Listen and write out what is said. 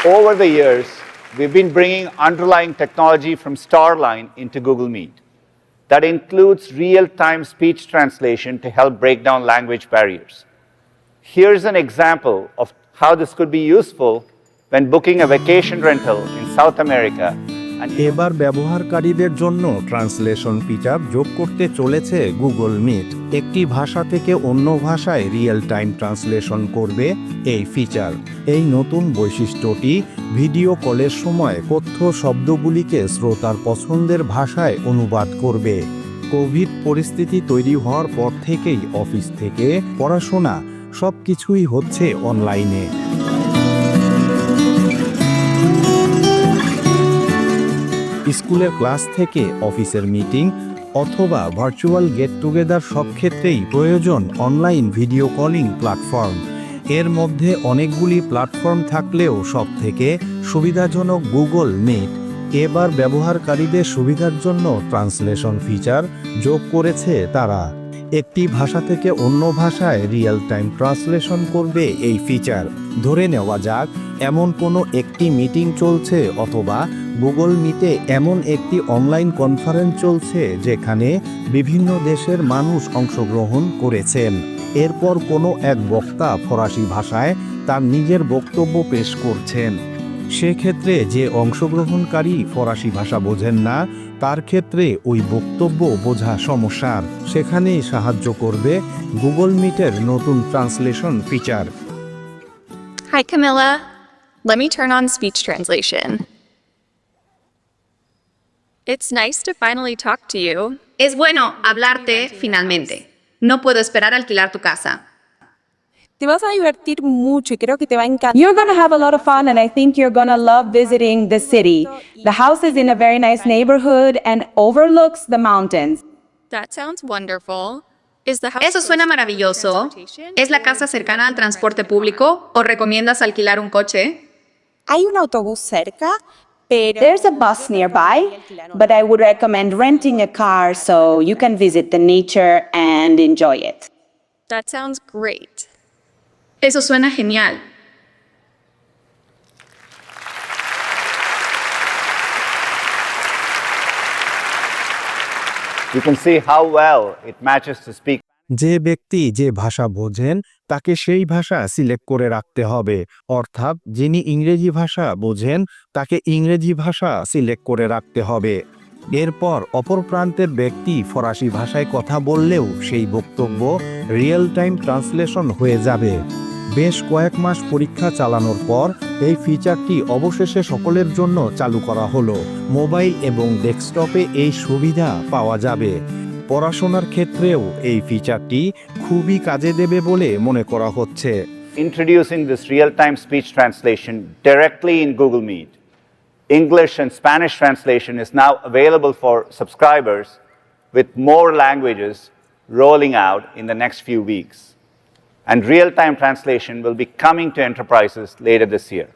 Over the years, we've been bringing underlying technology from Starline into Google Meet. That includes real-time speech translation to help break down language barriers. Here's an example of how this could be useful when booking a vacation rental in South America. এবার ব্যবহারকারীদের জন্য translation feature যোগ করতে চলেছে Google meet. একটি ভাষা থেকে অন্য ভাষায় রিয়েল টাইম ট্রান্সলেশন করবে এই ফিচার। এই নতুন বৈশিষ্ট্যটি ভিডিও কলের সময় কথ্য শব্দগুলিকে শ্রোতার পছন্দের ভাষায় অনুবাদ করবে। কোভিড পরিস্থিতি তৈরি হওয়ার পর থেকেই অফিস থেকে পড়াশোনা সবকিছুই হচ্ছে অনলাইনে। স্কুলের ক্লাস থেকে অফিসের মিটিং অথবা ভার্চুয়াল গেট টুগেদার সব ক্ষেত্রেই প্রয়োজন অনলাইন ভিডিও কলিং প্ল্যাটফর্ম। এর মধ্যে অনেকগুলি প্ল্যাটফর্ম থাকলেও সবথেকে সুবিধাজনক গুগল মিট। এবার ব্যবহারকারীদের সুবিধার জন্য ট্রান্সলেশন ফিচার যোগ করেছে তারা। একটি ভাষা থেকে অন্য ভাষায় রিয়েল টাইম ট্রান্সলেশন করবে এই ফিচার। ধরে নেওয়া যাক এমন কোনো একটি মিটিং চলছে অথবা গুগল মিটে এমন একটি অনলাইন কনফারেন্স চলছে যেখানে বিভিন্ন দেশের মানুষ অংশগ্রহণ করেছেন। এরপর কোনো এক বক্তা ফরাসি ভাষায় তার নিজের বক্তব্য পেশ করছেন। সেক্ষেত্রে যে অংশগ্রহণকারী ফরাসি ভাষা বোঝেন না তার ক্ষেত্রে ওই বক্তব্য বোঝা সমস্যার। সেখানেই সাহায্য করবে গুগল মিটের নতুন translation feature. Hi, Camilla. Let me turn on speech translation. It's nice to finally talk to you. Es bueno hablarte finalmente. No puedo esperar a alquilar tu casa. Te vas a divertir mucho y creo que te va a encantar. You're going to have a lot of fun and I think you're going to love visiting the city. The house is in a very nice neighborhood and overlooks the mountains. That sounds wonderful. Is the house Eso suena close to maravilloso. transportation? ¿Es la casa cercana al transporte público o recomiendas alquilar un coche? Hay un autobús cerca, pero there's a bus nearby, but I would recommend renting a car so you can visit the nature and enjoy it. That sounds great. Eso suena genial. You can see how well it matches to speak. যে ব্যক্তি যে ভাষা বোঝেন তাকে সেই ভাষা select করে রাখতে হবে। অর্থাৎ যিনি ইংরেজি ভাষা বোঝেন তাকে ইংরেজি ভাষা সিলেক্ট করে রাখতে হবে। এরপর অপর প্রান্তের ব্যক্তি ফরাসি ভাষায় কথা বললেও সেই বক্তব্য রিয়েল টাইম ট্রান্সলেশন হয়ে যাবে। বেশ কয়েক মাস পরীক্ষা চালানোর পর এই ফিচারটি অবশেষে সকলের জন্য চালু করা হলো। মোবাইল এবং ডেস্কটপে এই সুবিধা পাওয়া যাবে। পড়াশোনার ক্ষেত্রেও এই ফিচারটি খুবই কাজে দেবে বলে মনে করা হচ্ছে। Introducing this real-time speech translation directly in Google Meet. English and Spanish translation is now available for subscribers, with more languages rolling out in the next few weeks. And real-time translation will be coming to enterprises later this year.